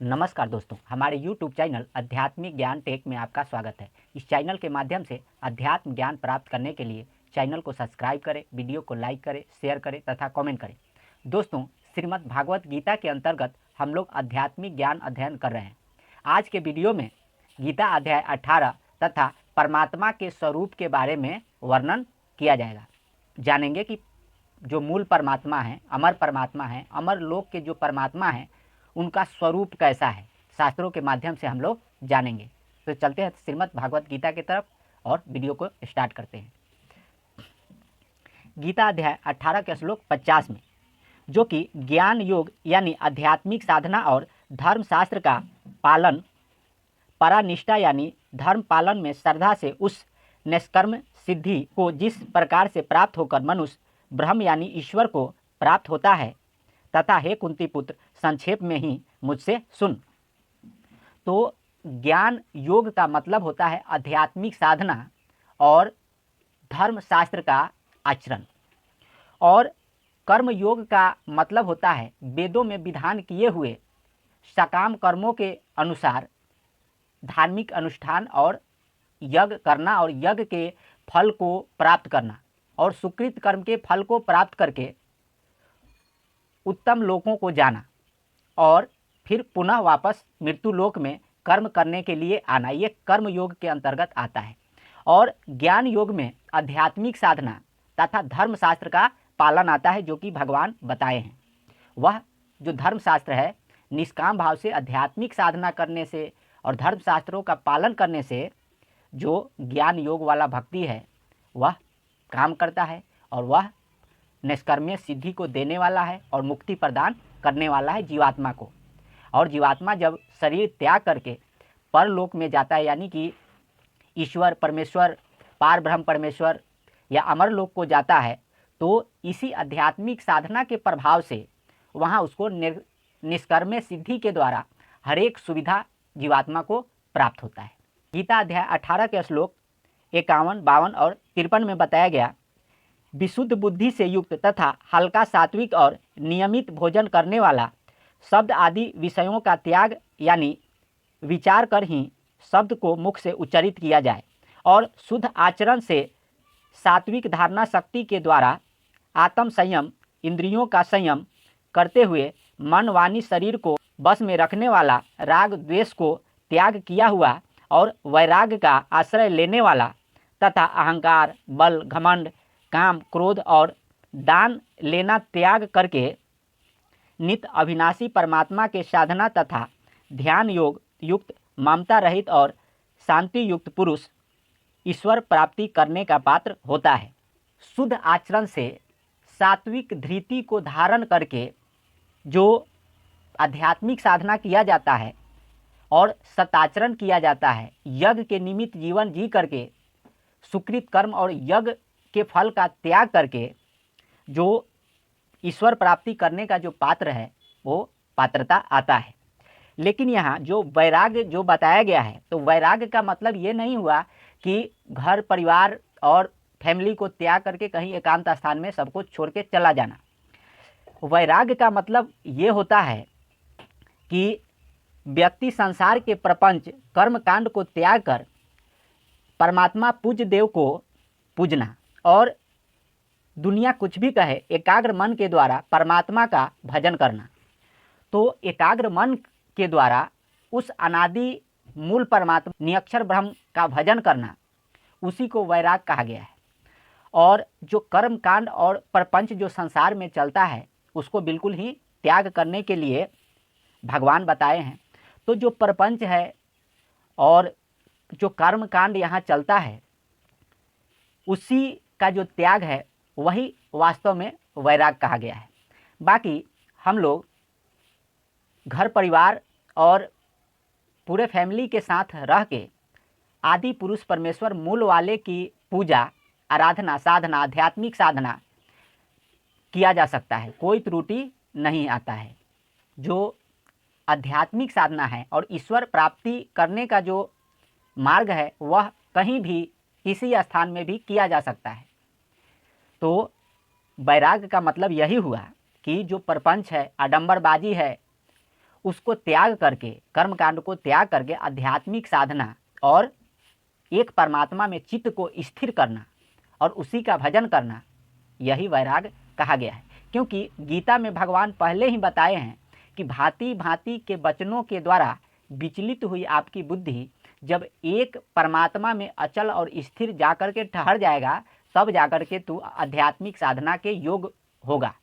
नमस्कार दोस्तों, हमारे YouTube चैनल आध्यात्मिक ज्ञान टेक में आपका स्वागत है। इस चैनल के माध्यम से अध्यात्म ज्ञान प्राप्त करने के लिए चैनल को सब्सक्राइब करें, वीडियो को लाइक करें, शेयर करें तथा कमेंट करें। दोस्तों, श्रीमद् भागवत गीता के अंतर्गत हम लोग आध्यात्मिक ज्ञान अध्ययन कर रहे हैं। आज के वीडियो में गीता अध्याय 18 तथा परमात्मा के स्वरूप के बारे में वर्णन किया जाएगा। जानेंगे कि जो मूल परमात्मा है, अमर परमात्मा है, अमर लोक के जो परमात्मा हैं, उनका स्वरूप कैसा है, शास्त्रों के माध्यम से हम लोग जानेंगे। तो चलते हैं श्रीमद् भागवत गीता की तरफ और वीडियो को स्टार्ट करते हैं। गीता अध्याय 18 के श्लोक 50 में, जो कि ज्ञान योग यानी आध्यात्मिक साधना और धर्म शास्त्र का पालन, परानिष्ठा यानी धर्म पालन में श्रद्धा से उस निष्कर्म सिद्धि को जिस प्रकार से प्राप्त होकर मनुष्य ब्रह्म यानी ईश्वर को प्राप्त होता है, तथा हे कुंती पुत्र, संक्षेप में ही मुझसे सुन। तो ज्ञान योग का मतलब होता है आध्यात्मिक साधना और धर्म शास्त्र का आचरण, और कर्म योग का मतलब होता है वेदों में विधान किए हुए सकाम कर्मों के अनुसार धार्मिक अनुष्ठान और यज्ञ करना, और यज्ञ के फल को प्राप्त करना, और सुकृत कर्म के फल को प्राप्त करके उत्तम लोकों को जाना और फिर पुनः वापस मृत्यु लोक में कर्म करने के लिए आना। ये कर्म योग के अंतर्गत आता है। और ज्ञान योग में आध्यात्मिक साधना तथा धर्म शास्त्र का पालन आता है, जो कि भगवान बताए हैं। वह जो धर्म शास्त्र है, निष्काम भाव से आध्यात्मिक साधना करने से और धर्म शास्त्रों का पालन करने से जो ज्ञान योग वाला भक्ति है वह काम करता है, और वह निष्कर्म्य सिद्धि को देने वाला है और मुक्ति प्रदान करने वाला है जीवात्मा को। और जीवात्मा जब शरीर त्याग करके परलोक में जाता है, यानी कि ईश्वर परमेश्वर, पार ब्रह्म परमेश्वर या अमर लोक को जाता है, तो इसी आध्यात्मिक साधना के प्रभाव से वहाँ उसको निष्कर्म्य सिद्धि के द्वारा हर एक सुविधा जीवात्मा को प्राप्त होता है। गीता अध्याय 18 के श्लोक 51, 52 और 53 में बताया गया, विशुद्ध बुद्धि से युक्त तथा हल्का सात्विक और नियमित भोजन करने वाला शब्द आदि विषयों का त्याग यानी विचार कर ही शब्द को मुख से उच्चारित किया जाए, और शुद्ध आचरण से सात्विक धारणा शक्ति के द्वारा आत्म संयम, इंद्रियों का संयम करते हुए मन वाणी शरीर को बस में रखने वाला, राग द्वेष को त्याग किया हुआ और वैराग्य का आश्रय लेने वाला, तथा अहंकार, बल, घमंड, काम, क्रोध और दान लेना त्याग करके नित्य अविनाशी परमात्मा के साधना तथा ध्यान योग युक्त ममता रहित और शांति युक्त पुरुष ईश्वर प्राप्ति करने का पात्र होता है। शुद्ध आचरण से सात्विक धृति को धारण करके जो आध्यात्मिक साधना किया जाता है और सताचरण किया जाता है, यज्ञ के निमित्त जीवन जी करके सुकृत कर्म और यज्ञ के फल का त्याग करके जो ईश्वर प्राप्ति करने का जो पात्र है वो पात्रता आता है। लेकिन यहाँ जो वैराग्य जो बताया गया है, तो वैराग्य का मतलब ये नहीं हुआ कि घर परिवार और फैमिली को त्याग करके कहीं एकांत स्थान में सब कुछ छोड़ के चला जाना। वैराग्य का मतलब ये होता है कि व्यक्ति संसार के प्रपंच कर्म कांड को त्याग कर परमात्मा पूज्य देव को पूजना, और दुनिया कुछ भी कहे एकाग्र मन के द्वारा परमात्मा का भजन करना। तो एकाग्र मन के द्वारा उस अनादि मूल परमात्मा निरक्षर ब्रह्म का भजन करना, उसी को वैराग कहा गया है। और जो कर्म कांड और प्रपंच जो संसार में चलता है, उसको बिल्कुल ही त्याग करने के लिए भगवान बताए हैं। तो जो प्रपंच है और जो कर्म कांड यहाँ चलता है, उसी का जो त्याग है वही वास्तव में वैराग कहा गया है। बाकी हम लोग घर परिवार और पूरे फैमिली के साथ रह के आदि पुरुष परमेश्वर मूल वाले की पूजा, आराधना, साधना, आध्यात्मिक साधना किया जा सकता है, कोई त्रुटि नहीं आता है। जो आध्यात्मिक साधना है और ईश्वर प्राप्ति करने का जो मार्ग है, वह कहीं भी किसी स्थान में भी किया जा सकता है। तो वैराग्य का मतलब यही हुआ कि जो प्रपंच है, आडंबरबाजी है, उसको त्याग करके, कर्म कांड को त्याग करके आध्यात्मिक साधना और एक परमात्मा में चित्त को स्थिर करना और उसी का भजन करना, यही वैराग कहा गया है। क्योंकि गीता में भगवान पहले ही बताए हैं कि भांति भांति के वचनों के द्वारा विचलित हुई आपकी बुद्धि जब एक परमात्मा में अचल और स्थिर जाकर के ठहर जाएगा, तब जाकर के तू आध्यात्मिक साधना के योग होगा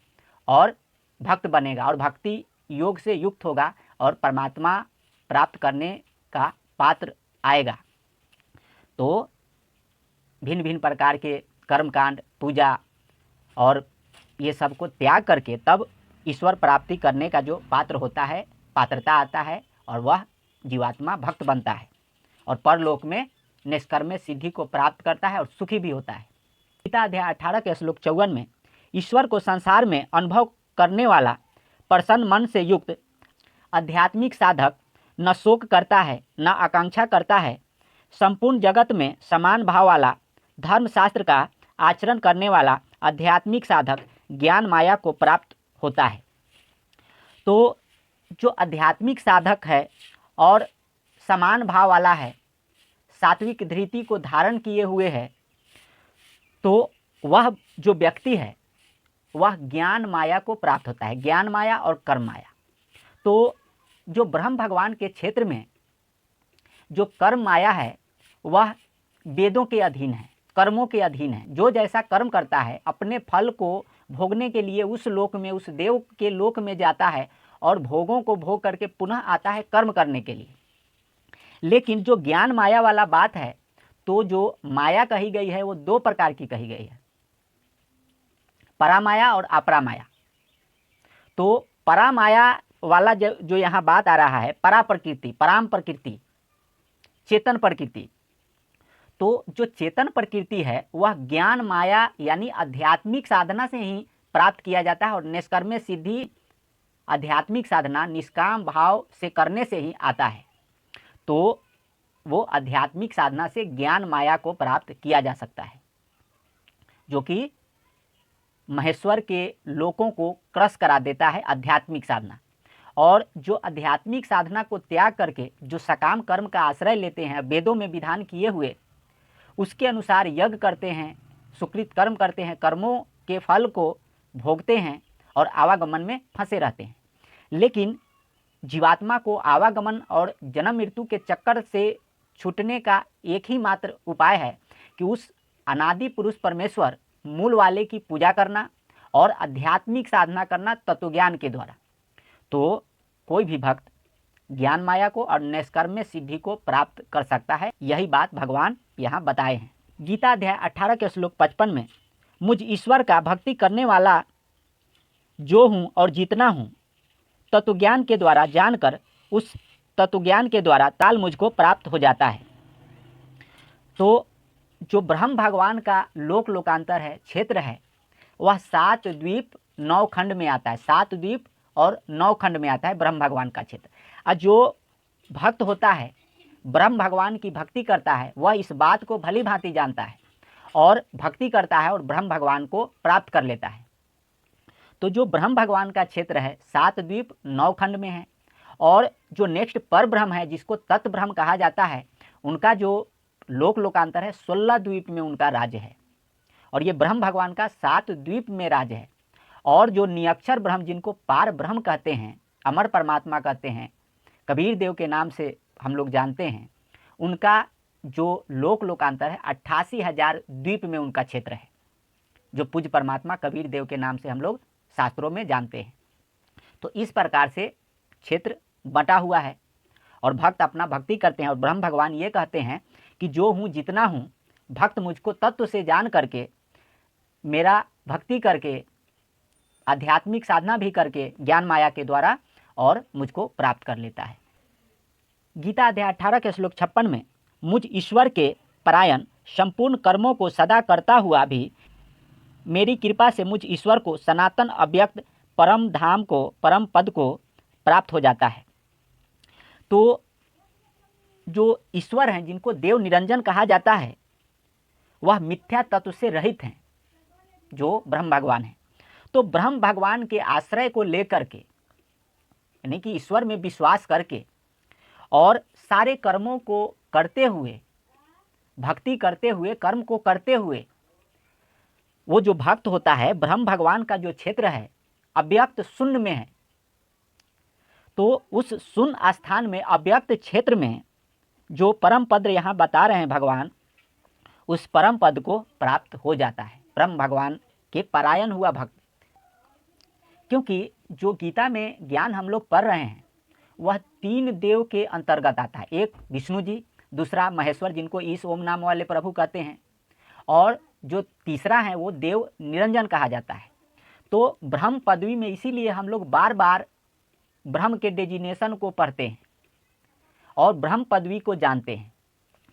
और भक्त बनेगा और भक्ति योग से युक्त होगा और परमात्मा प्राप्त करने का पात्र आएगा। तो भिन्न भिन्न प्रकार के कर्मकांड, पूजा और ये सब को त्याग करके तब ईश्वर प्राप्ति करने का जो पात्र होता है, पात्रता आता है और वह जीवात्मा भक्त बनता है और परलोक में निष्कर्म सिद्धि को प्राप्त करता है और सुखी भी होता है। गीता अध्याय 18 के श्लोक 54 में ईश्वर को संसार में अनुभव करने वाला प्रसन्न मन से युक्त आध्यात्मिक साधक न शोक करता है, न आकांक्षा करता है। संपूर्ण जगत में समान भाव वाला धर्मशास्त्र का आचरण करने वाला आध्यात्मिक साधक ज्ञान माया को प्राप्त होता है। तो जो आध्यात्मिक साधक है और समान भाव वाला है, सात्विक धृति को धारण किए हुए है, तो वह जो व्यक्ति है वह ज्ञान माया को प्राप्त होता है, ज्ञान माया और कर्म माया। तो जो ब्रह्म भगवान के क्षेत्र में जो कर्म माया है वह वेदों के अधीन है, कर्मों के अधीन है। जो जैसा कर्म करता है अपने फल को भोगने के लिए उस लोक में, उस देव के लोक में जाता है और भोगों को भोग करके पुनः आता है कर्म करने के लिए। लेकिन जो ज्ञान माया वाला बात है, तो जो माया कही गई है वो दो प्रकार की कही गई है, परामाया और अपरामाया। तो परामाया वाला जो यहाँ बात आ रहा है, परा प्रकृति, पराम प्रकृति, चेतन प्रकृति। तो जो चेतन प्रकृति है वह ज्ञान माया यानी आध्यात्मिक साधना से ही प्राप्त किया जाता है और निष्कर्म सिद्धि आध्यात्मिक साधना निष्काम भाव से करने से ही आता है। तो वो आध्यात्मिक साधना से ज्ञान माया को प्राप्त किया जा सकता है, जो कि महेश्वर के लोकों को क्रश करा देता है आध्यात्मिक साधना। और जो आध्यात्मिक साधना को त्याग करके जो सकाम कर्म का आश्रय लेते हैं, वेदों में विधान किए हुए उसके अनुसार यज्ञ करते हैं, सुकृत कर्म करते हैं, कर्मों के फल को भोगते हैं और आवागमन में फंसे रहते हैं। लेकिन जीवात्मा को आवागमन और जन्म मृत्यु के चक्कर से छूटने का एक ही मात्र उपाय है कि उस अनादि पुरुष परमेश्वर मूल वाले की पूजा करना और आध्यात्मिक साधना करना तत्वज्ञान के द्वारा। तो कोई भी भक्त ज्ञान माया को और निष्कर्म सिद्धि को प्राप्त कर सकता है। यही बात भगवान यहाँ बताए हैं। गीता अध्याय 18 के श्लोक 55 में मुझ ईश्वर का भक्ति करने वाला जो हूँ और जितना हूँ, तत्वज्ञान के द्वारा जानकर उस तत्वज्ञान के द्वारा ताल मुझको प्राप्त हो जाता है। तो जो ब्रह्म भगवान का लोक लोकांतर है, क्षेत्र है, वह 7 द्वीप 9 खंड में आता है। 7 द्वीप और 9 खंड में आता है ब्रह्म भगवान का क्षेत्र। और जो भक्त होता है, ब्रह्म भगवान की भक्ति करता है, वह इस बात को भली भांति जानता है और भक्ति करता है और ब्रह्म भगवान को प्राप्त कर लेता है। तो जो ब्रह्म भगवान का क्षेत्र है 7 द्वीप 9 खंड में है। और जो नेक्स्ट पर ब्रह्म है जिसको तत्व ब्रह्म कहा जाता है, उनका जो लोक लोकांतर है 16 द्वीप में उनका राज्य है और ये ब्रह्म भगवान का 7 द्वीप में राज्य है। और जो नियक्षर ब्रह्म जिनको पार ब्रह्म कहते हैं, अमर परमात्मा कहते हैं, कबीर देव के नाम से हम लोग जानते हैं, उनका जो लोक लोकांतर है 88,000 द्वीप में उनका क्षेत्र है, जो पूज्य परमात्मा कबीर देव के नाम से हम लोग शास्त्रों में जानते हैं। तो इस प्रकार से क्षेत्र बटा हुआ है और भक्त अपना भक्ति करते हैं। और ब्रह्म भगवान ये कहते हैं कि जो हूँ जितना हूँ, भक्त मुझको तत्व से जान करके, मेरा भक्ति करके, आध्यात्मिक साधना भी करके ज्ञान माया के द्वारा और मुझको प्राप्त कर लेता है। गीता अध्याय 18 के श्लोक 56 में मुझ ईश्वर के परायण संपूर्ण कर्मों को सदा करता हुआ भी मेरी कृपा से मुझ ईश्वर को सनातन अव्यक्त परम धाम को, परम पद को प्राप्त हो जाता है। तो जो ईश्वर हैं, जिनको देव निरंजन कहा जाता है, वह मिथ्या तत्व से रहित हैं, जो ब्रह्म भगवान हैं। तो ब्रह्म भगवान के आश्रय को लेकर के यानी कि ईश्वर में विश्वास करके और सारे कर्मों को करते हुए, भक्ति करते हुए, कर्म को करते हुए, वो जो भक्त होता है, ब्रह्म भगवान का जो क्षेत्र है अव्यक्त शून्य में है, तो उस शून्य स्थान में, अव्यक्त क्षेत्र में जो परम पद यहाँ बता रहे हैं भगवान, उस परम पद को प्राप्त हो जाता है ब्रह्म भगवान के परायण हुआ भक्त। क्योंकि जो गीता में ज्ञान हम लोग पढ़ रहे हैं वह 3 देव के अंतर्गत आता है। एक विष्णु जी, दूसरा महेश्वर जिनको ईश ओम नाम वाले प्रभु कहते हैं, और जो तीसरा है वो देव निरंजन कहा जाता है। तो ब्रह्म पदवी में इसीलिए हम लोग बार बार ब्रह्म के डेजिनेशन को पढ़ते हैं और ब्रह्म पदवी को जानते हैं।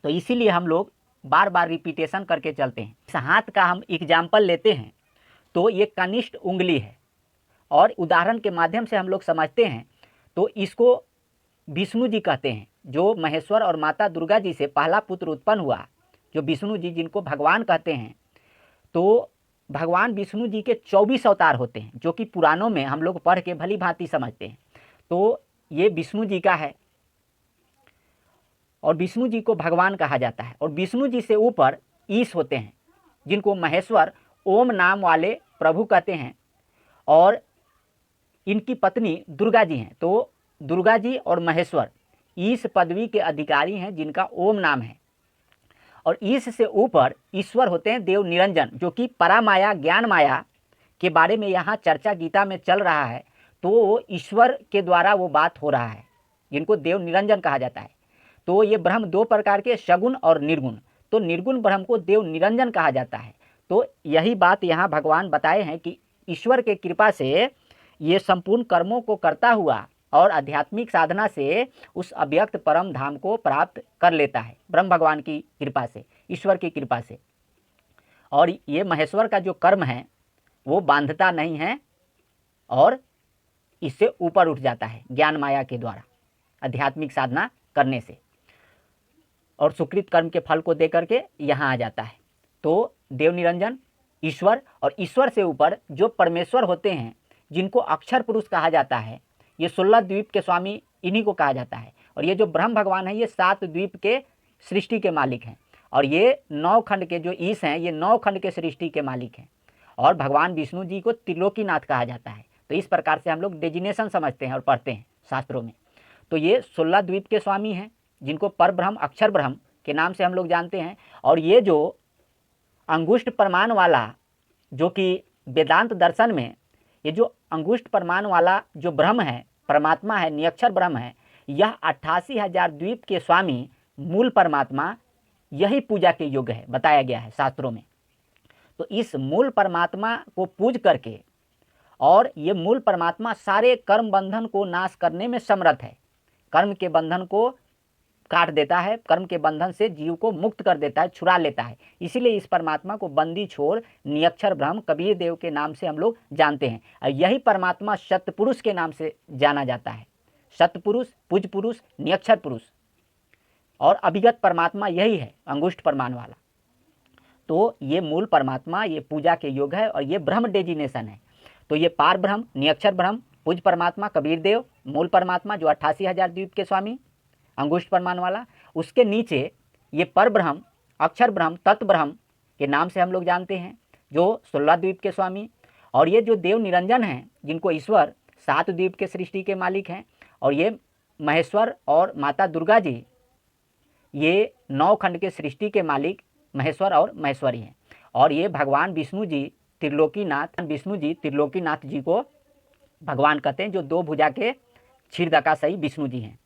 तो इसीलिए हम लोग बार बार रिपीटेशन करके चलते हैं। इस हाथ का हम एग्जाम्पल लेते हैं तो ये कनिष्ठ उंगली है, और उदाहरण के माध्यम से हम लोग समझते हैं तो इसको विष्णु जी कहते हैं, जो महेश्वर और माता दुर्गा जी से पहला पुत्र उत्पन्न हुआ, जो विष्णु जी जिनको भगवान कहते हैं। तो भगवान विष्णु जी के 24 अवतार होते हैं, जो कि पुराणों में हम लोग पढ़ के भली भांति समझते हैं। तो ये विष्णु जी का है और विष्णु जी को भगवान कहा जाता है। और विष्णु जी से ऊपर ईश होते हैं, जिनको महेश्वर ओम नाम वाले प्रभु कहते हैं, और इनकी पत्नी दुर्गा जी हैं। तो दुर्गा जी और महेश्वर ईश पदवी के अधिकारी हैं, जिनका ओम नाम है। और ईश से ऊपर ईश्वर होते हैं देव निरंजन, जो कि परामाया, ज्ञान माया के बारे में यहाँ चर्चा गीता में चल रहा है। तो ईश्वर के द्वारा वो बात हो रहा है, जिनको देव निरंजन कहा जाता है। तो ये ब्रह्म 2 प्रकार के, सगुण और निर्गुण। तो निर्गुण ब्रह्म को देव निरंजन कहा जाता है। तो यही बात यहाँ भगवान बताए हैं कि ईश्वर के कृपा से ये संपूर्ण कर्मों को करता हुआ और आध्यात्मिक साधना से उस अव्यक्त परम धाम को प्राप्त कर लेता है, ब्रह्म भगवान की कृपा से, ईश्वर की कृपा से। और ये महेश्वर का जो कर्म है वो बांधता नहीं है और इससे ऊपर उठ जाता है ज्ञान माया के द्वारा आध्यात्मिक साधना करने से, और सुकृत कर्म के फल को दे करके यहाँ आ जाता है। तो देव निरंजन ईश्वर, और ईश्वर से ऊपर जो परमेश्वर होते हैं, जिनको अक्षर पुरुष कहा जाता है, ये 16 द्वीप के स्वामी इन्हीं को कहा जाता है। और ये जो ब्रह्म भगवान है ये 7 द्वीप के सृष्टि के मालिक हैं, और ये 9 खंड के जो ईश हैं ये 9 खंड के सृष्टि के मालिक हैं। और भगवान विष्णु जी को त्रिलोकीनाथ कहा जाता है। तो इस प्रकार से हम लोग डेजिनेशन समझते हैं और पढ़ते हैं शास्त्रों में। तो ये 16 द्वीप के स्वामी हैं, जिनको पर ब्रह्म, अक्षर ब्रह्म के नाम से हम लोग जानते हैं। और ये जो अंगुष्ठ प्रमाण वाला, जो कि वेदांत दर्शन में ये जो अंगुष्ठ प्रमाण वाला जो ब्रह्म है, परमात्मा है, नियक्षर ब्रह्म है, यह 88,000 द्वीप के स्वामी मूल परमात्मा, यही पूजा के योग्य है, बताया गया है शास्त्रों में। तो इस मूल परमात्मा को पूज करके, और ये मूल परमात्मा सारे कर्म बंधन को नाश करने में समर्थ है, कर्म के बंधन को काट देता है, कर्म के बंधन से जीव को मुक्त कर देता है, छुड़ा लेता है। इसीलिए इस परमात्मा को बंदी छोड़ नियक्षर ब्रह्म कबीर देव के नाम से हम लोग जानते हैं। और यही परमात्मा सतपुरुष के नाम से जाना जाता है। सतपुरुष, पूज पुरुष, नियक्षर पुरुष, और अभिगत परमात्मा यही है, अंगुष्ठ प्रमाण वाला। तो ये मूल परमात्मा, ये पूजा के योग है, और ये ब्रह्म डेजिनेशन है। तो ये पार ब्रह्म, नियक्षर ब्रह्म, पूज परमात्मा कबीर देव, मूल परमात्मा जो 88,000 द्वीप के स्वामी, अंगुष्ठ प्रमाण वाला। उसके नीचे ये पर ब्रह्म, अक्षर ब्रह्म, तत्व ब्रह्म के नाम से हम लोग जानते हैं, जो 16 द्वीप के स्वामी। और ये जो देव निरंजन हैं, जिनको ईश्वर 7 द्वीप के सृष्टि के मालिक हैं। और ये महेश्वर और माता दुर्गा जी, ये 9 खंड के सृष्टि के मालिक महेश्वर और महेश्वरी हैं। और ये भगवान विष्णु जी त्रिलोकीनाथ, विष्णु जी त्रिलोकीनाथ जी को भगवान कहते हैं, जो 2 भुजा के क्षीरदकाशयी विष्णु जी हैं।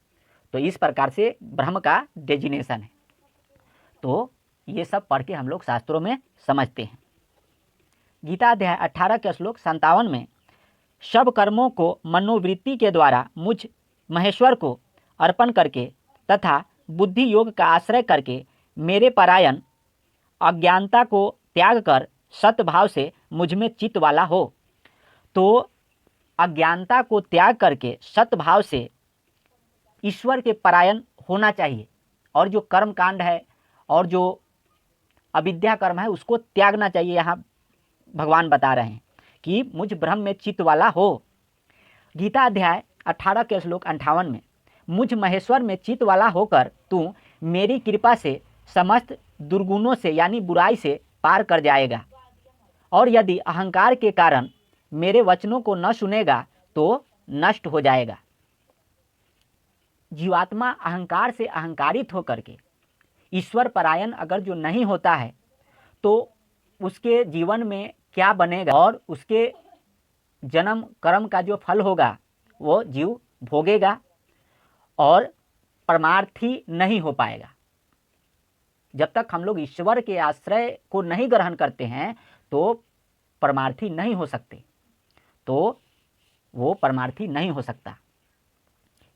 तो इस प्रकार से ब्रह्म का डेजिनेशन है। तो ये सब पढ़ के हम लोग शास्त्रों में समझते हैं। गीता अध्याय 18 के श्लोक 57 में, सब कर्मों को मनोवृत्ति के द्वारा मुझ महेश्वर को अर्पण करके तथा बुद्धि योग का आश्रय करके मेरे परायण अज्ञानता को त्याग कर सतभाव से मुझ में चित्त वाला हो। तो अज्ञानता को त्याग करके सतभाव से ईश्वर के परायण होना चाहिए, और जो कर्म कांड है और जो अविद्या कर्म है उसको त्यागना चाहिए। यहाँ भगवान बता रहे हैं कि मुझ ब्रह्म में चित्त वाला हो। गीता अध्याय 18 के श्लोक 58 में, मुझ महेश्वर में चित्त वाला होकर तू मेरी कृपा से समस्त दुर्गुणों से यानी बुराई से पार कर जाएगा, और यदि अहंकार के कारण मेरे वचनों को न सुनेगा तो नष्ट हो जाएगा। जीवात्मा अहंकार से अहंकारित होकर के ईश्वर परायण अगर जो नहीं होता है तो उसके जीवन में क्या बनेगा और उसके जन्म कर्म का जो फल होगा वो जीव भोगेगा और परमार्थी नहीं हो पाएगा। जब तक हम लोग ईश्वर के आश्रय को नहीं ग्रहण करते हैं तो परमार्थी नहीं हो सकते, तो वो परमार्थी नहीं हो सकता।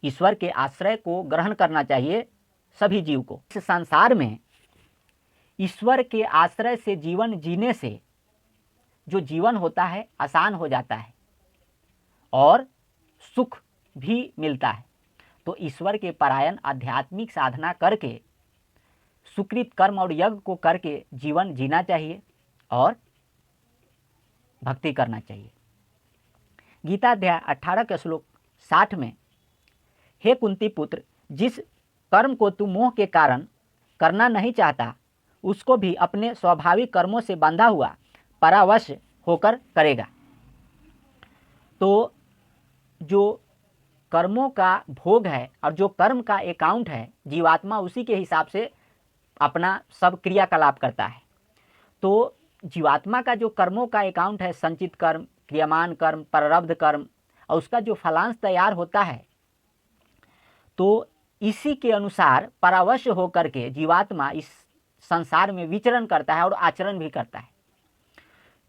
ईश्वर के आश्रय को ग्रहण करना चाहिए सभी जीव को। इस संसार में ईश्वर के आश्रय से जीवन जीने से जो जीवन होता है आसान हो जाता है और सुख भी मिलता है। तो ईश्वर के परायण आध्यात्मिक साधना करके सुकृत कर्म और यज्ञ को करके जीवन जीना चाहिए और भक्ति करना चाहिए। गीता अध्याय 18 के श्लोक 60 में, हे कुंती पुत्र, जिस कर्म को तू मोह के कारण करना नहीं चाहता उसको भी अपने स्वाभाविक कर्मों से बंधा हुआ परावश होकर करेगा। तो जो कर्मों का भोग है और जो कर्म का अकाउंट है, जीवात्मा उसी के हिसाब से अपना सब क्रियाकलाप करता है। तो जीवात्मा का जो कर्मों का अकाउंट है, संचित कर्म, क्रियमान कर्म, प्रारब्ध कर्म, और उसका जो फलांश तैयार होता है, तो इसी के अनुसार परावश्य होकर के जीवात्मा इस संसार में विचरण करता है और आचरण भी करता है।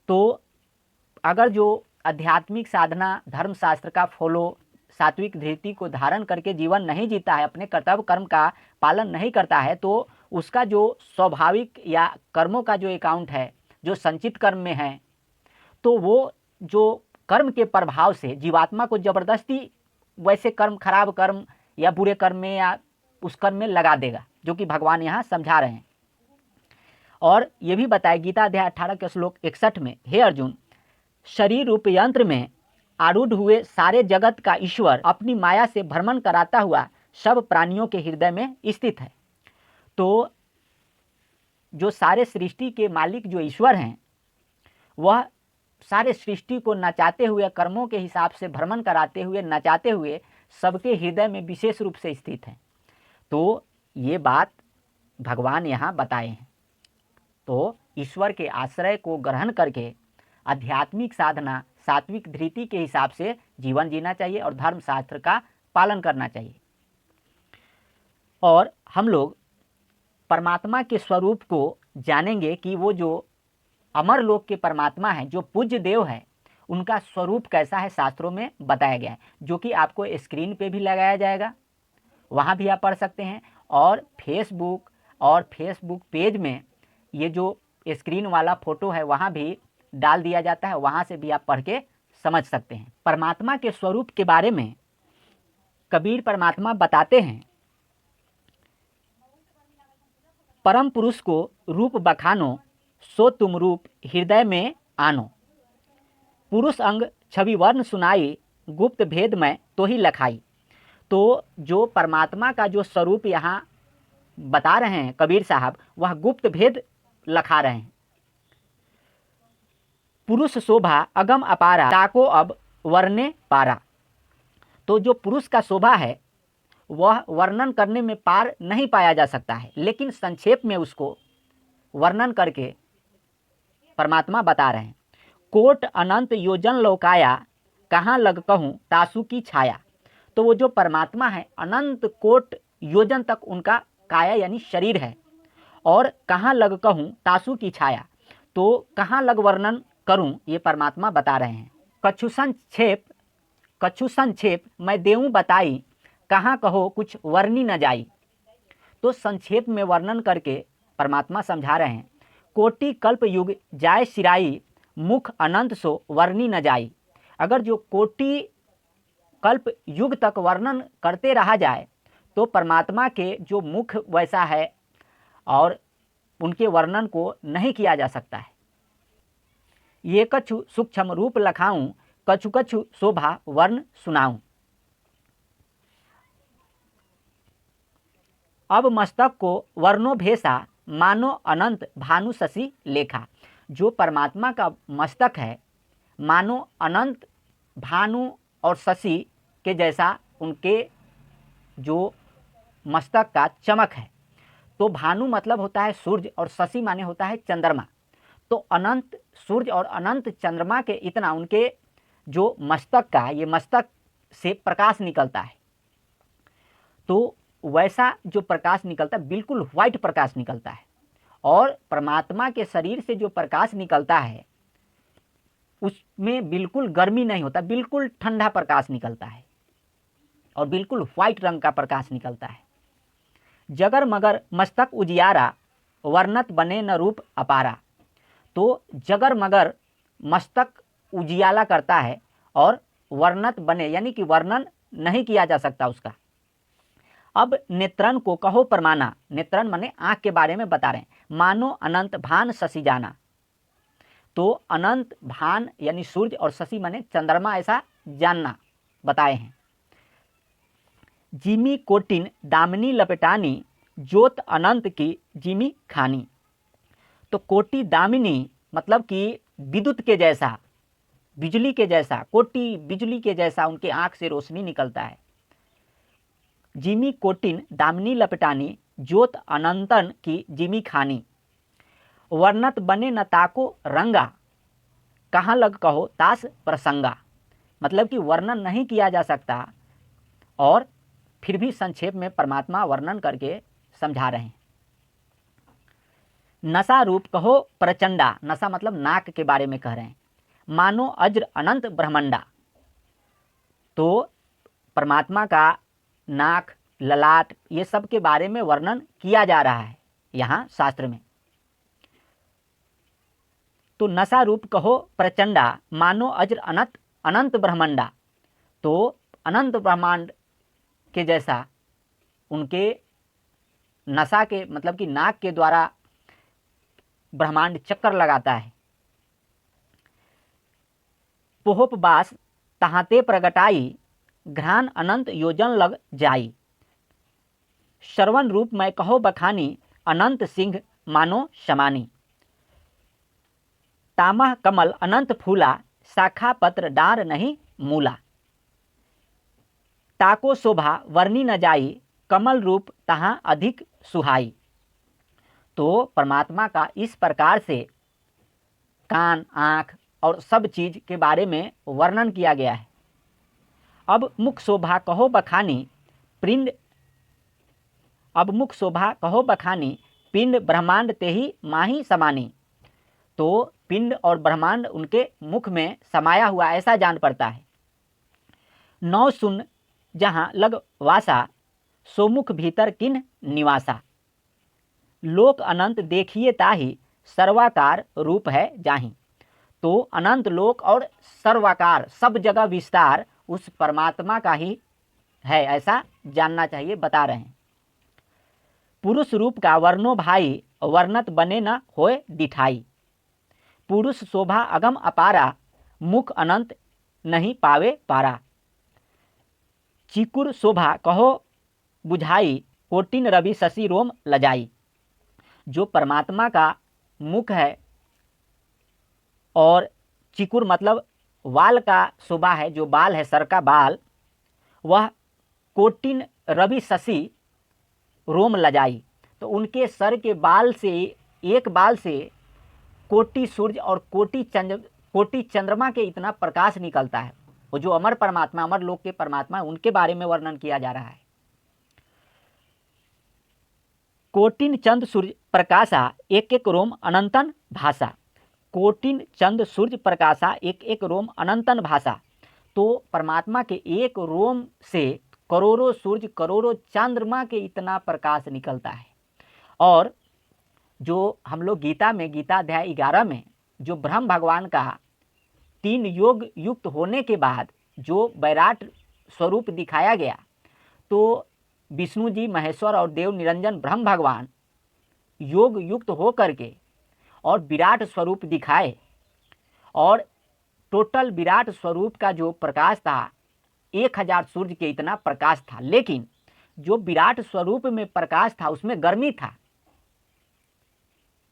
तो अगर जो आध्यात्मिक साधना धर्मशास्त्र का फॉलो, सात्विक धृति को धारण करके जीवन नहीं जीता है, अपने कर्तव्य कर्म का पालन नहीं करता है, तो उसका जो स्वाभाविक या कर्मों का जो अकाउंट है, जो संचित कर्म में है, तो वो जो कर्म के प्रभाव से जीवात्मा को जबरदस्ती वैसे कर्म, खराब कर्म या बुरे कर्म में या उस कर्म में लगा देगा, जो कि भगवान यहाँ समझा रहे हैं। और ये भी बताया गीता अध्याय 18 के श्लोक 61 में, हे अर्जुन, शरीर रूप यंत्र में आरूढ़ हुए सारे जगत का ईश्वर अपनी माया से भ्रमण कराता हुआ सब प्राणियों के हृदय में स्थित है। तो जो सारे सृष्टि के मालिक जो ईश्वर हैं, वह सारे सृष्टि को नचाते हुए, कर्मों के हिसाब से भ्रमण कराते हुए, नचाते हुए सबके हृदय में विशेष रूप से स्थित है। तो ये बात भगवान यहाँ बताए हैं। तो ईश्वर के आश्रय को ग्रहण करके आध्यात्मिक साधना सात्विक धृति के हिसाब से जीवन जीना चाहिए और धर्मशास्त्र का पालन करना चाहिए। और हम लोग परमात्मा के स्वरूप को जानेंगे कि वो जो अमर लोक के परमात्मा हैं, जो पूज्य देव है, उनका स्वरूप कैसा है, शास्त्रों में बताया गया है, जो कि आपको स्क्रीन पे भी लगाया जाएगा, वहाँ भी आप पढ़ सकते हैं। और फेसबुक पेज में ये जो स्क्रीन वाला फ़ोटो है वहाँ भी डाल दिया जाता है, वहाँ से भी आप पढ़ के समझ सकते हैं। परमात्मा के स्वरूप के बारे में कबीर परमात्मा बताते हैं, परम पुरुष को रूप बखानो, सो तुम रूप हृदय में आनो, पुरुष अंग छवि वर्ण सुनाई, गुप्त भेद में तो ही लखाई। तो जो परमात्मा का जो स्वरूप यहाँ बता रहे हैं कबीर साहब, वह गुप्त भेद लखा रहे हैं। पुरुष शोभा अगम अपारा, ताको अब वर्णे पारा। तो जो पुरुष का शोभा है वह वर्णन करने में पार नहीं पाया जा सकता है, लेकिन संक्षेप में उसको वर्णन करके परमात्मा बता रहे हैं। कोट अनंत योजन लौकाया, कहाँ लग कहूँ तासु की छाया। तो वो जो परमात्मा है अनंत कोट योजन तक उनका काया यानी शरीर है, और कहाँ लग कहूँ तासु की छाया, तो कहाँ लग वर्णन करूँ ये परमात्मा बता रहे हैं। कछु संक्षेप मैं देऊँ बताई, कहाँ कहो कुछ वर्णी न जाई। तो संक्षेप में वर्णन करके परमात्मा समझा रहे हैं। कोटि कल्प युग जाय सिराई, मुख अनंत सो वर्णी न जाई। अगर जो कोटि कल्प युग तक वर्णन करते रहा जाए तो परमात्मा के जो मुख वैसा है और उनके वर्णन को नहीं किया जा सकता है। ये कछु सूक्ष्म रूप लखाऊं, कछु कछु शोभा वर्ण सुनाऊं। अब मस्तक को वर्णो भेसा मानो अनंत भानु शशि लेखा। जो परमात्मा का मस्तक है मानो अनंत भानु और शशि के जैसा उनके जो मस्तक का चमक है। तो भानु मतलब होता है सूर्य और शशि माने होता है चंद्रमा। तो अनंत सूर्य और अनंत चंद्रमा के इतना उनके जो मस्तक का ये मस्तक से प्रकाश निकलता है। तो वैसा जो प्रकाश निकलता है बिल्कुल व्हाइट प्रकाश निकलता है। और परमात्मा के शरीर से जो प्रकाश निकलता है उसमें बिल्कुल गर्मी नहीं होता, बिल्कुल ठंडा प्रकाश निकलता है और बिल्कुल व्हाइट रंग का प्रकाश निकलता है। जगर मगर मस्तक उजियारा वर्णत बने न रूप अपारा। तो जगर मगर मस्तक उजियाला करता है और वर्णत बने यानी कि वर्णन नहीं किया जा सकता उसका। अब नेत्रन को कहो परमाना, नेत्रन माने आँख के बारे में बता रहे हैं। मानो अनंत भान शशि जाना। तो अनंत भान यानी सूर्य और शशि माने चंद्रमा ऐसा जानना बताए हैं। जिमी कोटिन दामिनी लपेटानी ज्योत अनंत की जिमी खानी। तो कोटि दामिनी मतलब कि विद्युत के जैसा, बिजली के जैसा, कोटि बिजली के जैसा उनके आँख से रोशनी निकलता है। जिमी कोटिन दामिनी लपेटानी ज्योत अनंतन की जिमी खानी। वर्णत बने न ताको रंगा कहाँ लग कहो तास प्रसंगा। मतलब कि वर्णन नहीं किया जा सकता और फिर भी संक्षेप में परमात्मा वर्णन करके समझा रहे हैं। नशा रूप कहो प्रचंडा, नशा मतलब नाक के बारे में कह रहे हैं। मानो अज्र अनंत ब्रह्मंडा। तो परमात्मा का नाक, ललाट ये सब के बारे में वर्णन किया जा रहा है यहाँ शास्त्र में। तो नशा रूप कहो प्रचंडा मानो अज्र अनंत अनंत ब्रह्मंडा। तो अनंत ब्रह्मांड के जैसा उनके नशा के मतलब कि नाक के द्वारा ब्रह्मांड चक्कर लगाता है। पोहोपवास तहाते प्रगटाई घ्राण अनंत योजन लग जाई। श्रवण रूप में कहो बखानी अनंत सिंह मानो शमानी। तामह कमल अनंत फूला शाखा पत्र डार नहीं मूला। ताको शोभा वर्णी न जाई कमल रूप तहाँ अधिक सुहाई। तो परमात्मा का इस प्रकार से कान, आँख और सब चीज के बारे में वर्णन किया गया है। अब मुख शोभा कहो बखानी पिंड, अब मुख शोभा कहो बखानी पिंड ब्रह्मांड ते ही माही समानी। तो पिंड और ब्रह्मांड उनके मुख में समाया हुआ ऐसा जान पड़ता है। नौ सुन जहाँ लग वासा सोमुख भीतर किन निवासा। लोक अनंत देखिए ताही सर्वाकार रूप है जाही। तो अनंत लोक और सर्वाकार सब जगह विस्तार उस परमात्मा का ही है ऐसा जानना चाहिए, बता रहे हैं। पुरुष रूप का वर्णो भाई वर्णत बने न होए दिठाई। पुरुष शोभा अगम अपारा मुख अनंत नहीं पावे पारा। चिकुर शोभा कहो बुझाई कोटिन रवि शशि रोम लजाई। जो परमात्मा का मुख है और चिकुर मतलब वाल का शोभा है, जो बाल है सर का बाल, वह कोटिन रवि शशि रोम लजाई। तो उनके सर के बाल से, एक बाल से कोटि सूर्य और कोटि चंद्रमा के इतना प्रकाश निकलता है। वो जो अमर परमात्मा, अमर लोक के परमात्मा, उनके बारे में वर्णन किया जा रहा है। कोटिन चंद सूर्य प्रकाशा एक एक रोम अनंतन भाषा। कोटिन चंद सूर्य प्रकाशा एक एक रोम अनंतन भाषा। तो परमात्मा के एक रोम से करोड़ों सूर्य, करोड़ों चंद्रमा के इतना प्रकाश निकलता है। और जो हम लोग गीता में, गीता अध्याय 11 में जो ब्रह्म भगवान का 3 योग युक्त होने के बाद जो वैराट स्वरूप दिखाया गया, तो विष्णु जी, महेश्वर और देव निरंजन ब्रह्म भगवान योग युक्त हो करके और विराट स्वरूप दिखाए। और टोटल विराट स्वरूप का जो प्रकाश था 1000 सूर्य के इतना प्रकाश था। लेकिन जो विराट स्वरूप में प्रकाश था उसमें गर्मी था,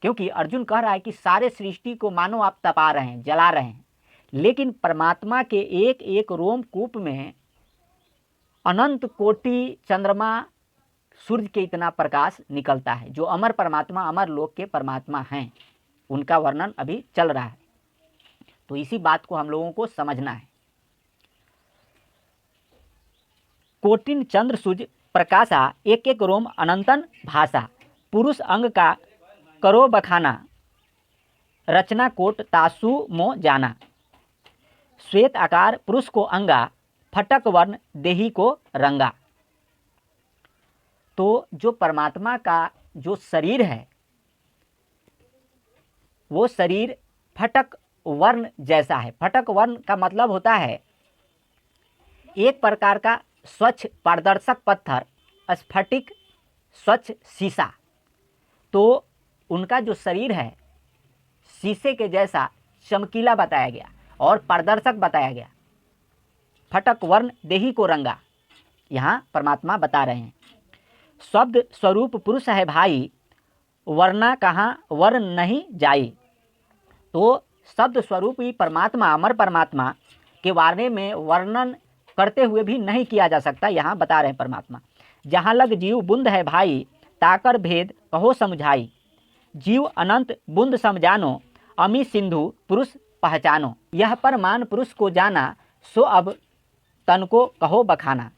क्योंकि अर्जुन कह रहा है कि सारे सृष्टि को मानो आप तपा रहे हैं, जला रहे हैं, लेकिन परमात्मा के एक एक रोमकूप में अनंत कोटि चंद्रमा सूर्य के इतना प्रकाश निकलता है। जो अमर परमात्मा, अमर लोक के परमात्मा हैं, उनका वर्णन अभी चल रहा है। तो इसी बात को हम लोगों को समझना है। कोटिन चंद्र सूर्य प्रकाशा, एक एक रोम अनंतन भाषा, पुरुष अंग का करो बखाना, रचना कोट तासु मो जाना, श्वेत आकार पुरुष को अंगा, फटक वर्ण देही को रंगा। तो जो परमात्मा का जो शरीर है वो शरीर फटक वर्ण जैसा है। फटक वर्ण का मतलब होता है एक प्रकार का स्वच्छ पारदर्शक पत्थर, स्फटिक स्वच्छ शीशा। तो उनका जो शरीर है शीशे के जैसा चमकीला बताया गया और पारदर्शक बताया गया। फटक वर्ण देही को रंगा, यहाँ परमात्मा बता रहे हैं। शब्द स्वरूप पुरुष है भाई, वरना कहाँ वर्ण नहीं जाई। तो शब्द स्वरूप ही परमात्मा, अमर परमात्मा के बारे में वर्णन करते हुए भी नहीं किया जा सकता, यहाँ बता रहे हैं परमात्मा। जहाँ लग जीव बुंद है भाई, ताकर भेद कहो समझाई, जीव अनंत बुंद समझानो, अमी सिंधु पुरुष पहचानो, यह परमान पुरुष को जाना, सो अब तन को कहो बखाना।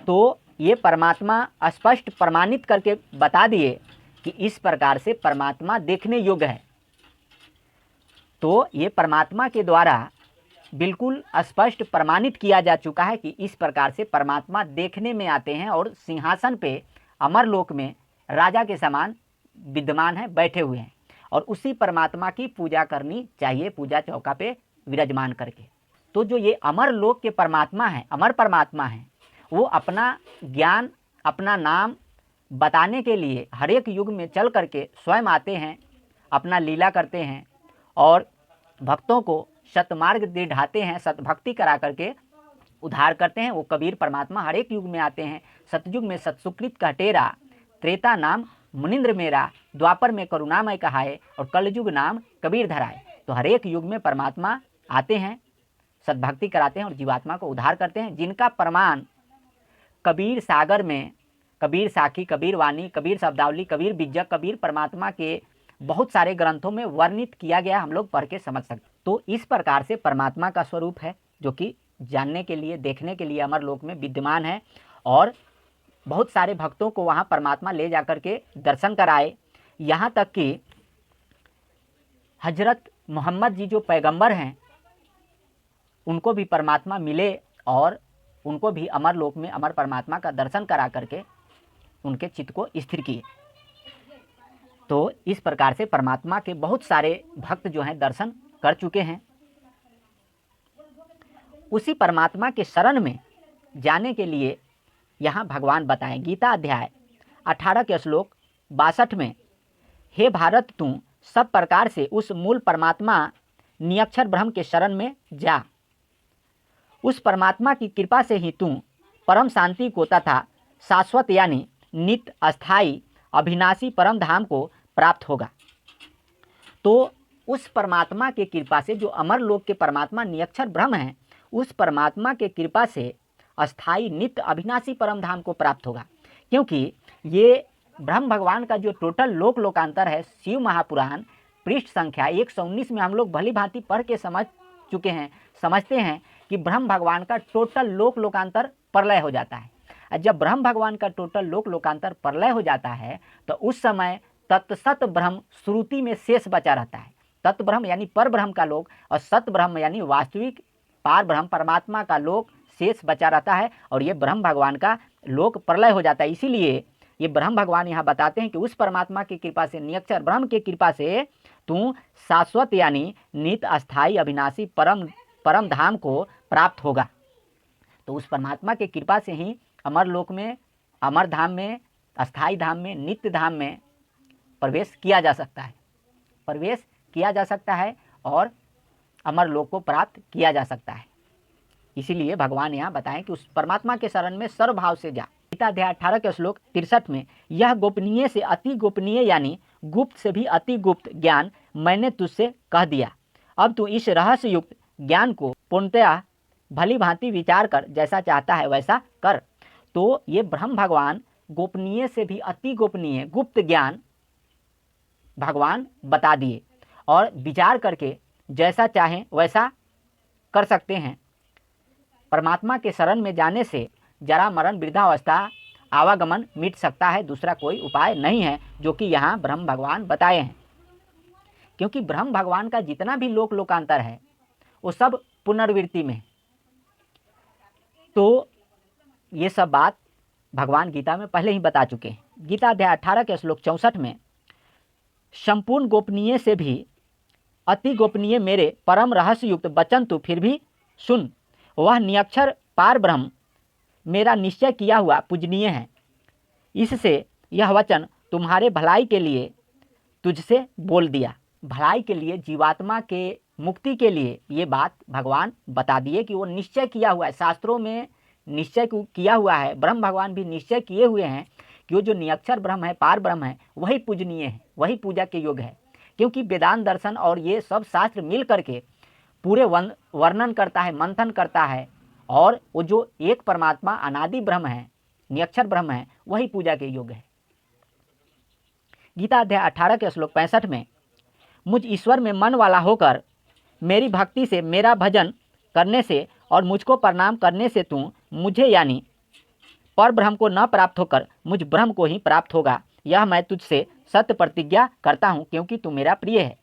तो ये परमात्मा स्पष्ट प्रमाणित करके बता दिए कि इस प्रकार से परमात्मा देखने योग्य है। तो ये परमात्मा के द्वारा बिल्कुल स्पष्ट प्रमाणित किया जा चुका है कि इस प्रकार से परमात्मा देखने में आते हैं और सिंहासन पे अमरलोक में राजा के समान विद्यमान है, बैठे हुए हैं, और उसी परमात्मा की पूजा करनी चाहिए, पूजा चौका पे विराजमान करके। तो जो ये अमरलोक के परमात्मा हैं, अमर परमात्मा हैं, वो अपना ज्ञान, अपना नाम बताने के लिए हर एक युग में चल करके स्वयं आते हैं, अपना लीला करते हैं और भक्तों को सतमार्ग दिढ़ाते हैं, सतभक्ति करा करके उद्धार करते हैं। वो कबीर परमात्मा हर एक युग में आते हैं। सतयुग में सतसुकृत कहटेरा, त्रेता नाम मुनिंद्र मेरा, द्वापर में करुणामय कहाए और कलयुग नाम कबीर धराए। तो हर एक युग में परमात्मा आते हैं, सतभक्ति कराते हैं और जीवात्मा को उद्धार करते हैं, जिनका प्रमाण कबीर सागर में, कबीर साखी, कबीर वाणी, कबीर शब्दावली, कबीर बिज्जक, कबीर परमात्मा के बहुत सारे ग्रंथों में वर्णित किया गया, हम लोग पढ़ के समझ सकते। तो इस प्रकार से परमात्मा का स्वरूप है जो कि जानने के लिए, देखने के लिए अमरलोक में विद्यमान है, और बहुत सारे भक्तों को वहाँ परमात्मा ले जाकर के दर्शन कराए। यहाँ तक कि हजरत मोहम्मद जी जो पैगंबर हैं उनको भी परमात्मा मिले और उनको भी अमरलोक में अमर परमात्मा का दर्शन करा करके उनके चित्त को स्थिर किए। तो इस प्रकार से परमात्मा के बहुत सारे भक्त जो हैं दर्शन कर चुके हैं। उसी परमात्मा के शरण में जाने के लिए यहाँ भगवान बताएं। गीता अध्याय 18 के श्लोक 62 में, हे भारत तू सब प्रकार से उस मूल परमात्मा निरक्षर ब्रह्म के शरण में जा, उस परमात्मा की कृपा से ही तू परम शांति को तथा शाश्वत यानी नित्य, अस्थाई, अविनाशी परम धाम को प्राप्त होगा। तो उस परमात्मा के कृपा से, जो अमर लोक के परमात्मा निरक्षर ब्रह्म हैं, उस परमात्मा के कृपा से अस्थाई, नित्य, अविनाशी परम धाम को प्राप्त होगा। क्योंकि ये ब्रह्म भगवान का जो टोटल लोक लोकांतर है, शिव महापुराण पृष्ठ संख्या 119 में हम लोग भली भांति पढ़ के समझ चुके हैं, समझते हैं कि ब्रह्म भगवान का टोटल लोक लोकांतर प्रलय हो जाता है। जब ब्रह्म भगवान का टोटल लोक लोकांतर प्रलय हो जाता है तो उस समय तत्सत ब्रह्म श्रुति में शेष बचा रहता है। तत् ब्रह्म यानी पर ब्रह्म का लोक और सत ब्रह्म यानी वास्तविक पार ब्रह्म परमात्मा का लोक शेष बचा रहता है, और ये ब्रह्म भगवान का लोक प्रलय हो जाता है। इसीलिए ये ब्रह्म भगवान यहाँ बताते हैं कि उस परमात्मा की कृपा से, निरक्षर ब्रह्म की कृपा से तू शाश्वत यानी नित्य, अस्थाई, अविनाशी परम धाम को प्राप्त होगा। तो उस परमात्मा की कृपा से ही अमर लोक में, अमर धाम में, अस्थाई धाम में, नित्य धाम में प्रवेश किया जा सकता है, प्रवेश किया जा सकता है और अमर लोक को प्राप्त किया जा सकता है। इसीलिए भगवान यहाँ बताएं कि उस परमात्मा के शरण में सर्वभाव से जा। गीता अध्याय 18 के श्लोक 63 में, यह गोपनीय से अति गोपनीय यानी गुप्त से भी अति गुप्त ज्ञान मैंने तुझसे कह दिया। अब तू इस रहस्य युक्त ज्ञान को पूर्णतः भली भांति विचार कर, जैसा चाहता है वैसा कर। तो ये ब्रह्म भगवान गोपनीय से भी अति गोपनीय गुप्त ज्ञान भगवान बता दिए और विचार करके जैसा चाहें वैसा कर सकते हैं। परमात्मा के शरण में जाने से जरा मरण वृद्धावस्था आवागमन मिट सकता है, दूसरा कोई उपाय नहीं है, जो कि यहाँ ब्रह्म भगवान बताए हैं। क्योंकि ब्रह्म भगवान का जितना भी लोकांतर है वो सब पुनर्वृत्ति में है। तो ये सब बात भगवान गीता में पहले ही बता चुके हैं। गीता अध्याय 18 के श्लोक 64 में, संपूर्ण गोपनीय से भी अति गोपनीय मेरे परम रहस्य युक्त वचन तू फिर भी सुन। वह निरक्षर पार ब्रह्म मेरा निश्चय किया हुआ पूजनीय है। इससे यह वचन तुम्हारे भलाई के लिए तुझसे बोल दिया। भलाई के लिए, जीवात्मा के मुक्ति के लिए ये बात भगवान बता दिए कि वो निश्चय किया हुआ है, शास्त्रों में निश्चय किया हुआ है। ब्रह्म भगवान भी निश्चय किए हुए हैं कि वो जो निरक्षर ब्रह्म है, पार ब्रह्म है, वही पूजनीय है, वही पूजा के योग्य है। क्योंकि वेदांत दर्शन और ये सब शास्त्र मिल करके पूरे वर्णन करता है, मंथन करता है, और वो जो एक परमात्मा अनादि ब्रह्म है, निरक्षर ब्रह्म है, वही पूजा के योग्य है। गीता अध्याय 18 के श्लोक 65 में, मुझ ईश्वर में मन वाला होकर मेरी भक्ति से, मेरा भजन करने से और मुझको प्रणाम करने से तू मुझे यानी पर ब्रह्म को न प्राप्त होकर मुझ ब्रह्म को ही प्राप्त होगा। यह मैं तुझसे सत्य प्रतिज्ञा करता हूँ, क्योंकि तू मेरा प्रिय है।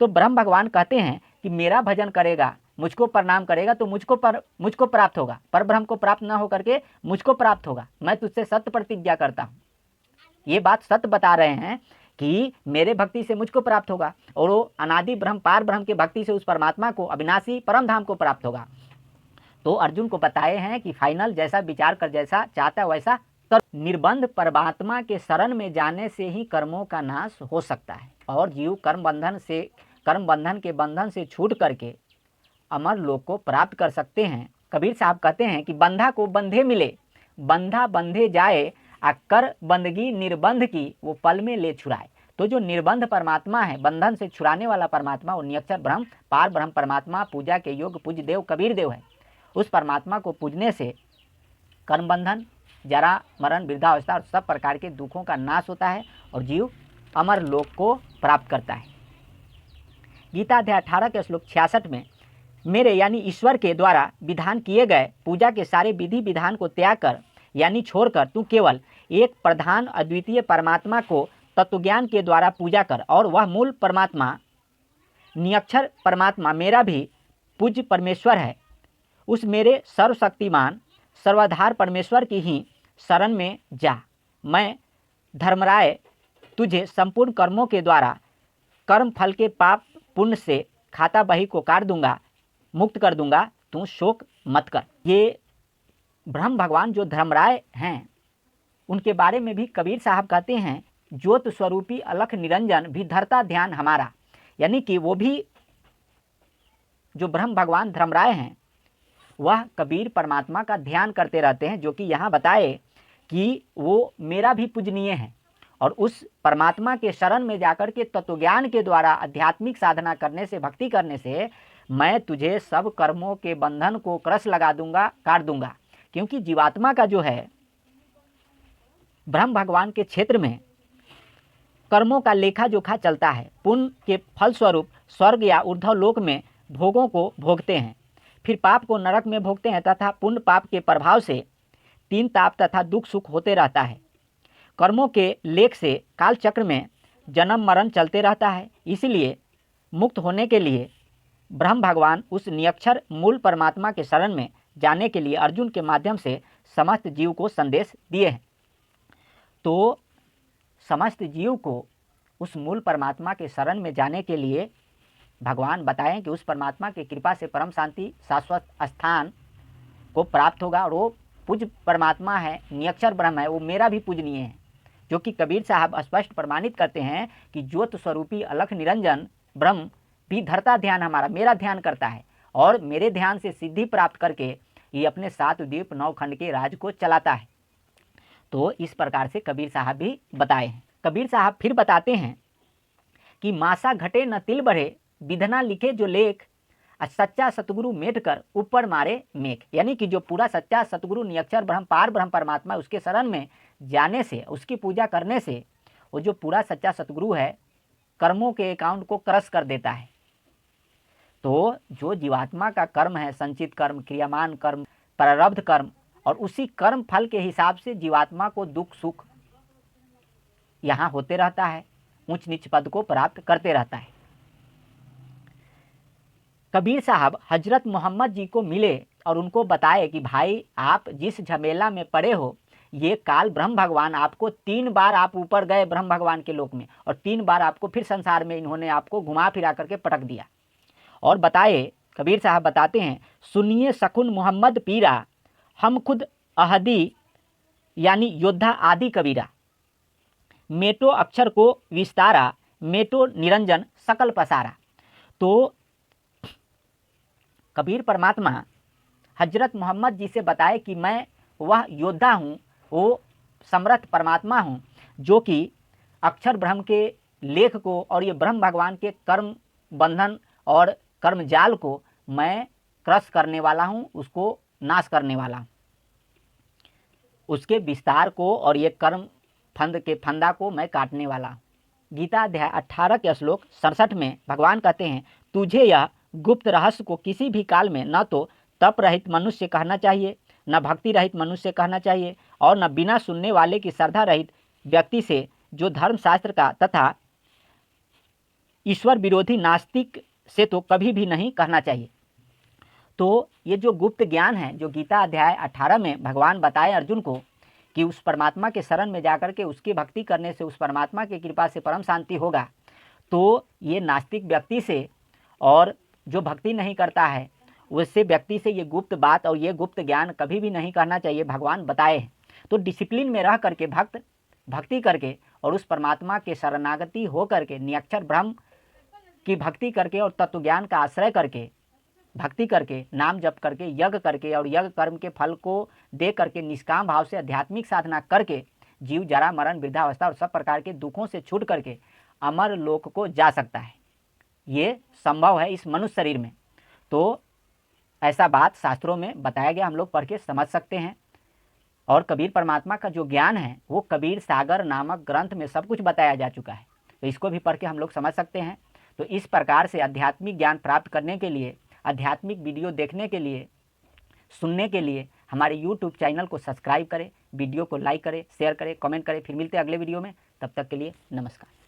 तो ब्रह्म भगवान कहते हैं कि मेरा भजन करेगा, मुझको प्रणाम करेगा तो मुझको प्राप्त होगा, पर ब्रह्म को प्राप्त न होकर के मुझको प्राप्त होगा। मैं तुझसे सत्य प्रतिज्ञा करता हूँ। ये बात सत्य बता रहे हैं कि मेरे भक्ति से मुझको प्राप्त होगा, और वो अनादि ब्रह्म, पार ब्रह्म के भक्ति से उस परमात्मा को, अविनाशी परम धाम को प्राप्त होगा। तो अर्जुन को बताए हैं कि फाइनल जैसा विचार कर, जैसा चाहता है वैसा कर। निर्बंध परमात्मा के शरण में जाने से ही कर्मों का नाश हो सकता है, और जीव कर्म बंधन के बंधन से छूट करके अमर लोक को प्राप्त कर सकते हैं। कबीर साहब कहते हैं कि बंधा को बंधे मिले, बंधा बंधे जाए, कर बंदगी निर्बंध की वो पल में ले छुड़ाए। तो जो निर्बंध परमात्मा है, बंधन से छुड़ाने वाला परमात्मा, वो निरक्षर ब्रह्म, पार ब्रह्म परमात्मा, पूजा के योग्य पूज्य देव कबीर देव है। उस परमात्मा को पूजने से कर्म बंधन, जरा मरण वृद्धावस्था और सब प्रकार के दुखों का नाश होता है, और जीव अमर लोक को प्राप्त करता है। गीता अध्याय 18 के श्लोक 66 में, मेरे यानी ईश्वर के द्वारा विधान किए गए पूजा के सारे विधि विधान को त्याग कर यानी छोड़कर तू केवल एक प्रधान अद्वितीय परमात्मा को तत्वज्ञान के द्वारा पूजा कर, और वह मूल परमात्मा निरक्षर परमात्मा मेरा भी पूज्य परमेश्वर है। उस मेरे सर्वशक्तिमान सर्वाधार परमेश्वर की ही शरण में जा। मैं धर्मराय तुझे संपूर्ण कर्मों के द्वारा कर्म फल के पाप पुण्य से खाता बही को काट दूंगा, मुक्त कर दूंगा, तू शोक मत कर। ये ब्रह्म भगवान जो धर्मराय हैं, उनके बारे में भी कबीर साहब कहते हैं, ज्योत स्वरूपी अलख निरंजन भी धरता ध्यान हमारा। यानी कि वो भी जो ब्रह्म भगवान धर्मराय हैं, वह कबीर परमात्मा का ध्यान करते रहते हैं, जो कि यहाँ बताए कि वो मेरा भी पूजनीय है। और उस परमात्मा के शरण में जाकर के तत्वज्ञान के द्वारा आध्यात्मिक साधना करने से, भक्ति करने से मैं तुझे सब कर्मों के बंधन को क्रश लगा दूंगा, काट दूंगा। क्योंकि जीवात्मा का जो है ब्रह्म भगवान के क्षेत्र में कर्मों का लेखा जोखा चलता है। पुण्य के फलस्वरूप स्वर्ग या ऊर्ध्व लोक में भोगों को भोगते हैं, फिर पाप को नरक में भोगते हैं, तथा पुण्य पाप के प्रभाव से तीन ताप तथा दुख सुख होते रहता है। कर्मों के लेख से काल चक्र में जन्म मरण चलते रहता है। इसलिए मुक्त होने के लिए ब्रह्म भगवान उस निरक्षर मूल परमात्मा के शरण में जाने के लिए अर्जुन के माध्यम से समस्त जीव को संदेश दिए हैं। तो समस्त जीव को उस मूल परमात्मा के शरण में जाने के लिए भगवान बताएं कि उस परमात्मा की कृपा से परम शांति शाश्वत स्थान को प्राप्त होगा, और वो पूज्य परमात्मा है, निरक्षर ब्रह्म है, वो मेरा भी पूजनीय है। जो कि कबीर साहब स्पष्ट प्रमाणित करते हैं कि ज्योत स्वरूपी अलख निरंजन ब्रह्म भी धरता ध्यान हमारा, मेरा ध्यान करता है, और मेरे ध्यान से सिद्धि प्राप्त करके ये अपने 7 द्वीप 9 खंड के राज को चलाता है। तो इस प्रकार से कबीर साहब भी बताए हैं। कबीर साहब फिर बताते हैं कि मासा घटे न तिल बढ़े, विधना लिखे जो लेख, सच्चा सतगुरु मेट कर ऊपर मारे मेघ। यानी कि जो पूरा सच्चा सतगुरु निरक्षर ब्रह्म पार ब्रह्म परमात्मा उसके शरण में जाने से, उसकी पूजा करने से, वो जो पूरा सच्चा सतगुरु है कर्मों के अकाउंट को क्रश कर देता है। तो जो जीवात्मा का कर्म है, संचित कर्म, क्रियामान कर्म, प्रारब्ध कर्म, और उसी कर्म फल के हिसाब से जीवात्मा को दुख सुख यहाँ होते रहता है, ऊंच नीच पद को प्राप्त करते रहता है। कबीर साहब हजरत मोहम्मद जी को मिले और उनको बताए कि भाई आप जिस झमेला में पड़े हो, ये काल ब्रह्म भगवान आपको 3 बार आप ऊपर गए ब्रह्म भगवान के लोक में, और 3 बार आपको फिर संसार में इन्होंने आपको घुमा फिरा करके पटक दिया। और बताए, कबीर साहब बताते हैं, सुनिए सकुन मोहम्मद पीरा, हम खुद अहदी यानी योद्धा आदि कबीरा, मेटो अक्षर को विस्तारा, मेटो निरंजन सकल पसारा। तो कबीर परमात्मा हजरत मोहम्मद जी से बताए कि मैं वह योद्धा हूँ, वो समर्थ परमात्मा हूँ जो कि अक्षर ब्रह्म के लेख को और ये ब्रह्म भगवान के कर्म बंधन और कर्म जाल को मैं क्रश करने वाला हूँ, उसको नाश करने वाला हूँ, उसके विस्तार को और ये कर्म फंद के फंदा को मैं काटने वाला हूँ। गीता अध्याय 18 के श्लोक 67 में भगवान कहते हैं, तुझे यह गुप्त रहस्य को किसी भी काल में न तो तप रहित मनुष्य कहना चाहिए, न भक्ति रहित मनुष्य कहना चाहिए, और न बिना सुनने वाले की श्रद्धा रहित व्यक्ति से जो धर्मशास्त्र का तथा ईश्वर विरोधी नास्तिक से तो कभी भी नहीं कहना चाहिए। तो ये जो गुप्त ज्ञान है, जो गीता अध्याय 18 में भगवान बताए अर्जुन को कि उस परमात्मा के शरण में जाकर के उसकी भक्ति करने से उस परमात्मा की कृपा से परम शांति होगा, तो ये नास्तिक व्यक्ति से और जो भक्ति नहीं करता है उससे व्यक्ति से ये गुप्त बात और ये गुप्त ज्ञान कभी भी नहीं कहना चाहिए, भगवान बताए हैं। तो डिसिप्लिन में रह करके भक्ति करके और उस परमात्मा के शरणागति हो करके, निरक्षर ब्रह्म की भक्ति करके और तत्व ज्ञान का आश्रय करके भक्ति करके, नाम जप करके, यज्ञ करके और यज्ञ कर्म के फल को दे करके निष्काम भाव से आध्यात्मिक साधना करके जीव जरा मरण वृद्धावस्था और सब प्रकार के दुखों से छूट करके अमर लोक को जा सकता है। ये संभव है इस मनुष्य शरीर में। तो ऐसा बात शास्त्रों में बताया गया, हम लोग पढ़ के समझ सकते हैं। और कबीर परमात्मा का जो ज्ञान है वो कबीर सागर नामक ग्रंथ में सब कुछ बताया जा चुका है, तो इसको भी पढ़ के हम लोग समझ सकते हैं। तो इस प्रकार से आध्यात्मिक ज्ञान प्राप्त करने के लिए, आध्यात्मिक वीडियो देखने के लिए, सुनने के लिए हमारे YouTube चैनल को सब्सक्राइब करें, वीडियो को लाइक करें, शेयर करें, कमेंट करें। फिर मिलते हैं अगले वीडियो में, तब तक के लिए नमस्कार।